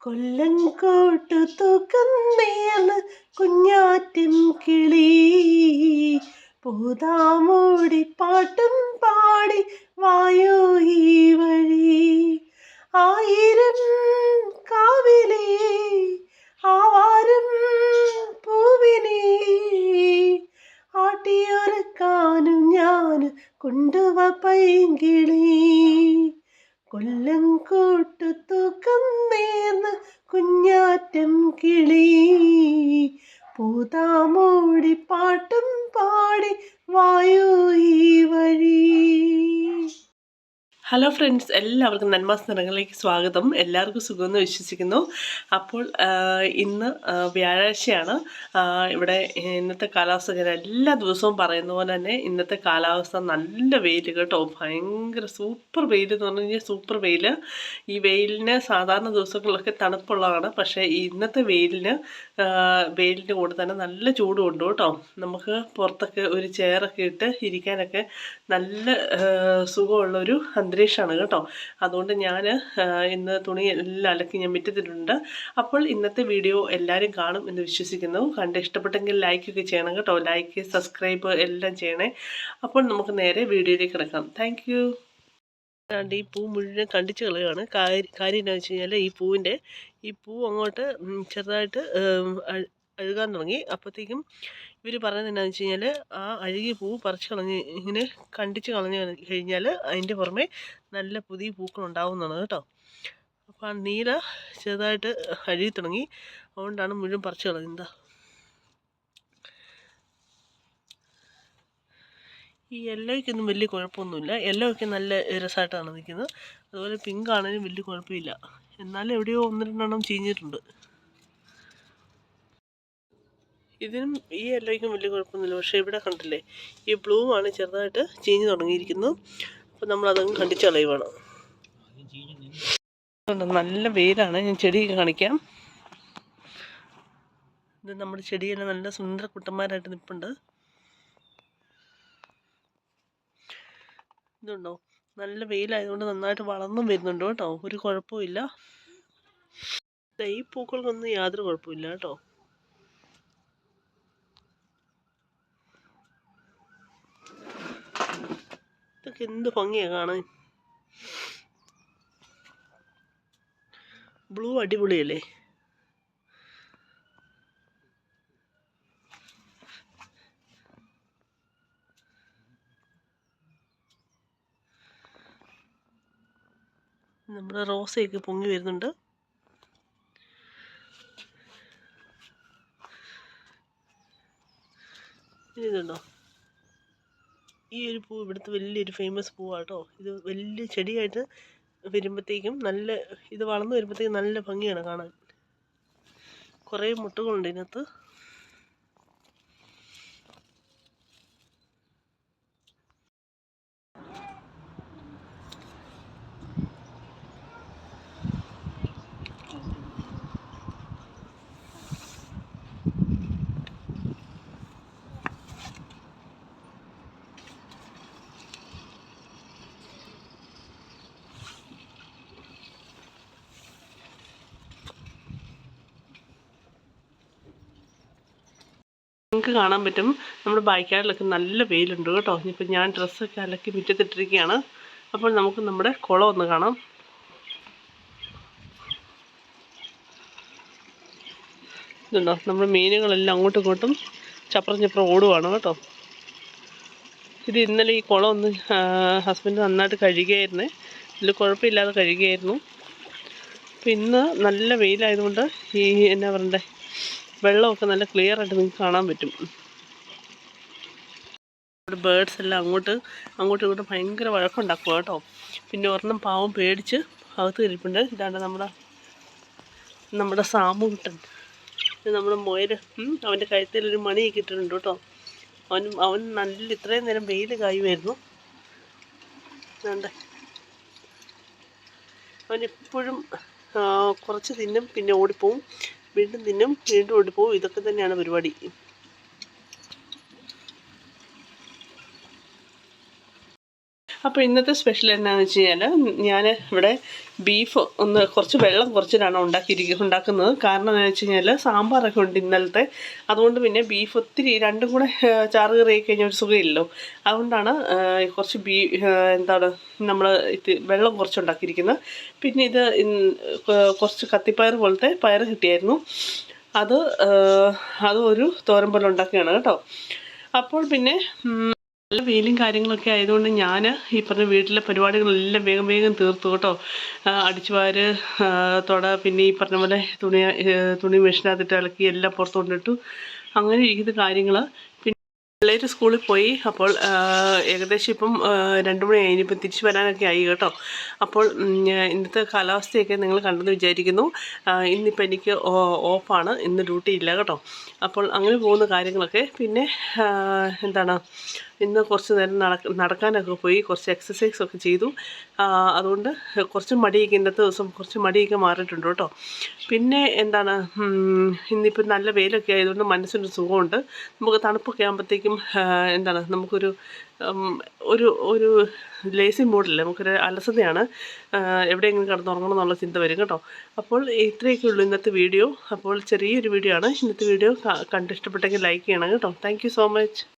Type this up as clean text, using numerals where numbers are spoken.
കൊല്ലങ്കോട്ടു തൂക്കുന്നേന്ന് കുഞ്ഞാറ്റിൻ കിളി പൂതാമൂടി പാട്ടും പാടി വായോ ഈ വഴി. ആയിരം കാവിലേ ആവാരം പൂവിനെ ആട്ടിയൊരുക്കാനും ഞാൻ കൊണ്ടുവ പൈങ്കിളി. കൊല്ലങ്കോട്ടു തൂക്കുന്നേന്ന് കുഞ്ഞാറ്റം കിളി പൂതാമൂടി പാട്ടും പാടി വായോ ഈ വഴി. ഹലോ ഫ്രണ്ട്സ്, എല്ലാവർക്കും നന്മാസ് നിറങ്ങളിലേക്ക് സ്വാഗതം. എല്ലാവർക്കും സുഖമെന്ന് വിശ്വസിക്കുന്നു. അപ്പോൾ ഇന്ന് വ്യാഴാഴ്ചയാണ്. ഇവിടെ ഇന്നത്തെ കാലാവസ്ഥ ഞാൻ എല്ലാ ദിവസവും പറയുന്ന പോലെ തന്നെ ഇന്നത്തെ കാലാവസ്ഥ നല്ല വെയിൽ കേട്ടോ. ഭയങ്കര സൂപ്പർ വെയിൽ എന്ന് പറഞ്ഞു കഴിഞ്ഞാൽ സൂപ്പർ വെയിൽ. ഈ വെയിലിന് സാധാരണ ദിവസങ്ങളിലൊക്കെ തണുപ്പുള്ളതാണ്, പക്ഷേ ഇന്നത്തെ വെയിലിൻ്റെ കൂടെ തന്നെ നല്ല ചൂടുണ്ട് കേട്ടോ. നമുക്ക് പുറത്തൊക്കെ ഒരു ചെയറൊക്കെ ഇട്ട് ഇരിക്കാനൊക്കെ നല്ല സുഖമുള്ളൊരു അന്തരീക്ഷമാണ് കേട്ടോ. അതുകൊണ്ട് ഞാൻ ഇന്ന് തുണി എല്ലാം അലക്കി ഞാൻ മുറ്റത്തിട്ടുണ്ട്. അപ്പോൾ ഇന്നത്തെ വീഡിയോ എല്ലാവരും കാണും എന്ന് വിശ്വസിക്കുന്നു. കണ്ട് ഇഷ്ടപ്പെട്ടെങ്കിൽ ലൈക്കൊക്കെ ചെയ്യണം കേട്ടോ. ലൈക്ക്, സബ്സ്ക്രൈബ് എല്ലാം ചെയ്യണേ. അപ്പോൾ നമുക്ക് നേരെ വീഡിയോയിലേക്ക് കിടക്കാം. Thank you. ഈ പൂ മുഴുവൻ കണ്ടിച്ച് കളയുകയാണ്. കാര്യം എന്താണെന്ന് വെച്ച് കഴിഞ്ഞാൽ ഈ പൂ അങ്ങോട്ട് ചെറുതായിട്ട് അഴുകാൻ തുടങ്ങി. അപ്പോഴത്തേക്കും ഇവർ പറയുന്നത് എന്താണെന്ന് വെച്ച് കഴിഞ്ഞാൽ ആ അഴുകിയ പൂ പറിച്ച് കളഞ്ഞ് ഇങ്ങനെ കണ്ടിച്ച് കളഞ്ഞ് കഴിഞ്ഞാൽ അതിൻ്റെ പുറമെ നല്ല പുതിയ പൂക്കൾ ഉണ്ടാവുന്നതാണ് കേട്ടോ. അപ്പോൾ ആ നീല ചെറുതായിട്ട് അഴുകി തുടങ്ങി, അതുകൊണ്ടാണ് മുഴുവൻ പറിച്ച് കളയുന്നത്. ഈ യെല്ലോയ്ക്കൊന്നും വലിയ കുഴപ്പമൊന്നുമില്ല. യെല്ലോയ്ക്ക് നല്ല രസമായിട്ടാണ് നിൽക്കുന്നത്. അതുപോലെ പിങ്ക് ആണെങ്കിലും വലിയ കുഴപ്പമില്ല. എന്നാലും എവിടെയോ 1-2 ചീഞ്ഞിട്ടുണ്ട്. ഇതിനും ഈ യെല്ലോയ്ക്കും വലിയ കുഴപ്പമൊന്നുമില്ല. പക്ഷേ ഇവിടെ കണ്ടില്ലേ, ഈ ബ്ലൂ ആണ് ചെറുതായിട്ട് ചീഞ്ഞ് തുടങ്ങിയിരിക്കുന്നത്. അപ്പോൾ നമ്മളതങ്ങ് കണ്ടിച്ച് കളയുവാണ്. നല്ല വെയിലാണ്. ഞാൻ ചെടിയൊക്കെ കാണിക്കാം. ഇത് നമ്മുടെ ചെടിയെല്ലാം നല്ല സുന്ദര കുട്ടന്മാരായിട്ട് നിൽപ്പുണ്ട്. ഇതുണ്ടോ, നല്ല വെയിലായതുകൊണ്ട് നന്നായിട്ട് വളർന്നും വരുന്നുണ്ട് കേട്ടോ. ഒരു കുഴപ്പമില്ല. ഈ പൂക്കൾക്കൊന്നും യാതൊരു കുഴപ്പമില്ല കേട്ടോ. ഇതൊക്കെ എന്ത് ഭംഗിയാണ് കാണാൻ. ബ്ലൂ അടിപൊളിയല്ലേ. നമ്മുടെ റോസയൊക്കെ പൊങ്ങി വരുന്നുണ്ട്. ഇതുണ്ടോ, ഈ ഒരു പൂ ഇവിടുത്തെ വലിയൊരു ഫേമസ് പൂവാട്ടോ. ഇത് വലിയ ചെടിയായിട്ട് വരുമ്പോഴത്തേക്കും ഇത് വളർന്നു വരുമ്പോഴത്തേക്കും നല്ല ഭംഗിയാണ് കാണാൻ. കുറേ മുട്ടുകളുണ്ട് ഇതിനകത്ത്. നിങ്ങൾക്ക് കാണാൻ പറ്റും, നമ്മുടെ ബാക്കിയാടിലൊക്കെ നല്ല വെയിലുണ്ട് കേട്ടോ. ഇനിയിപ്പോൾ ഞാൻ ഡ്രസ്സൊക്കെ അലക്കി മുറ്റത്തിട്ടിരിക്കുകയാണ്. അപ്പോൾ നമുക്ക് നമ്മുടെ കുളം ഒന്ന് കാണാം. ഇതുണ്ടോ, നമ്മുടെ മീനുകളെല്ലാം അങ്ങോട്ടും ഇങ്ങോട്ടും ചപ്പറം ഓടുവാണ് കേട്ടോ. ഇത് ഇന്നലെ ഈ കുളം ഒന്ന് ഹസ്ബൻഡ് നന്നായിട്ട് കഴുകിയായിരുന്നേ. ഇതിൽ കുഴപ്പമില്ലാതെ കഴുകിയായിരുന്നു. അപ്പോൾ ഇന്ന് നല്ല വെയിലായതുകൊണ്ട് ഈ എന്നാ പറയണ്ടേ, വെള്ളമൊക്കെ നല്ല ക്ലിയർ ആയിട്ട് നിങ്ങൾക്ക് കാണാൻ പറ്റും. ഇവിടെ ബേഡ്സ് എല്ലാം അങ്ങോട്ടും ഇങ്ങോട്ടും ഭയങ്കര വഴക്കുണ്ടാക്കുക കേട്ടോ. പിന്നെ ഒരെണ്ണം പാവം പേടിച്ച് അകത്ത് കയറിയിട്ടുണ്ട്. ഇതാണ് നമ്മുടെ സാമുകുട്ടൻ. ഇത് നമ്മുടെ മുയൽ. അവൻ്റെ കഴുത്തിലൊരു മണിയൊക്കെ ഇട്ടിട്ടുണ്ട് കേട്ടോ. അവൻ നല്ല ഇത്രയും നേരം വെയിൽ കായുമായിരുന്നു. വേണ്ടേ, അവനെപ്പോഴും കുറച്ച് തിന്നും, പിന്നെ ഓടിപ്പോവും, വീണ്ടും തിന്നും, വീണ്ടും ഓടിപ്പോവും. ഇതൊക്കെ തന്നെയാണ് പരിപാടി. അപ്പോൾ ഇന്നത്തെ സ്പെഷ്യൽ എന്നാന്ന് വെച്ച് കഴിഞ്ഞാൽ ഞാൻ ഇവിടെ ബീഫ് കുറച്ച് വെള്ളം കുറച്ചിട്ടാണ് ഉണ്ടാക്കുന്നത്. കാരണം എന്താണെന്ന് വെച്ച് കഴിഞ്ഞാൽ സാമ്പാറൊക്കെ ഉണ്ട് ഇന്നലത്തെ. അതുകൊണ്ട് പിന്നെ ബീഫ് ഒത്തിരി രണ്ടും കൂടെ ചാറ് കറി ആയി കഴിഞ്ഞാൽ ഒരു സുഖമില്ലല്ലോ. അതുകൊണ്ടാണ് കുറച്ച് എന്താണ് നമ്മൾ ഇത് വെള്ളം കുറച്ചുണ്ടാക്കിയിരിക്കുന്നത്. പിന്നെ ഇത് കുറച്ച് കത്തിപ്പയർ പോലത്തെ പയർ കിട്ടിയായിരുന്നു. അത് ഒരു തോരൻ പോലെ ഉണ്ടാക്കുകയാണ് കേട്ടോ. അപ്പോൾ പിന്നെ നല്ല വെയിലും കാര്യങ്ങളൊക്കെ ആയതുകൊണ്ട് ഞാൻ ഈ പറഞ്ഞ വീട്ടിലെ പരിപാടികളെല്ലാം വേഗം വേഗം തീർത്തു കേട്ടോ. അടിച്ചുവാര് പിന്നെ ഈ പറഞ്ഞ പോലെ തുണി മെഷീനകത്തിട്ട് ഇളക്കി എല്ലാം പുറത്ത് കൊണ്ടിട്ടു. അങ്ങനെ ഇരിക്കുന്ന കാര്യങ്ങൾ. പിള്ളേർ സ്കൂളിൽ പോയി. അപ്പോൾ ഏകദേശം ഇപ്പം 2 മണി കഴിഞ്ഞ് ഇപ്പം തിരിച്ചു വരാനൊക്കെ ആയി കേട്ടോ. അപ്പോൾ ഇന്നത്തെ കാലാവസ്ഥയൊക്കെ നിങ്ങൾ കണ്ടെന്ന് വിചാരിക്കുന്നു. ഇന്നിപ്പോൾ എനിക്ക് ഓഫാണ്, ഇന്ന് ഡ്യൂട്ടി ഇല്ല കേട്ടോ. അപ്പോൾ അങ്ങനെ പോകുന്ന കാര്യങ്ങളൊക്കെ. പിന്നെ എന്താണ്, ഇന്ന് കുറച്ച് നേരം നടക്കാനൊക്കെ പോയി, കുറച്ച് എക്സസൈസൊക്കെ ചെയ്തു. അതുകൊണ്ട് കുറച്ച് മടിയൊക്കെ ഇന്നത്തെ ദിവസം കുറച്ച് മടിയൊക്കെ മാറിയിട്ടുണ്ട് കേട്ടോ. പിന്നെ എന്താണ്, ഇന്നിപ്പോൾ നല്ല വെയിലൊക്കെ ആയതുകൊണ്ട് മനസ്സിനൊരു സുഖമുണ്ട്. നമുക്ക് തണുപ്പൊക്കെ ആകുമ്പോഴത്തേക്കും എന്താണ് നമുക്കൊരു ഒരു ലേസി മൂഡില്ല, നമുക്കൊരു അലസതയാണ്. എവിടെയെങ്കിലും കിടന്നുറങ്ങണം എന്നുള്ള ചിന്ത വരും കേട്ടോ. അപ്പോൾ ഇത്രയൊക്കെ ഉള്ളൂ ഇന്നത്തെ വീഡിയോ. അപ്പോൾ ചെറിയൊരു വീഡിയോ ആണ് ഇന്നത്തെ വീഡിയോ. കണ്ടിഷ്ടപ്പെട്ടെങ്കിൽ ലൈക്ക് ചെയ്യണം കേട്ടോ. Thank you so much.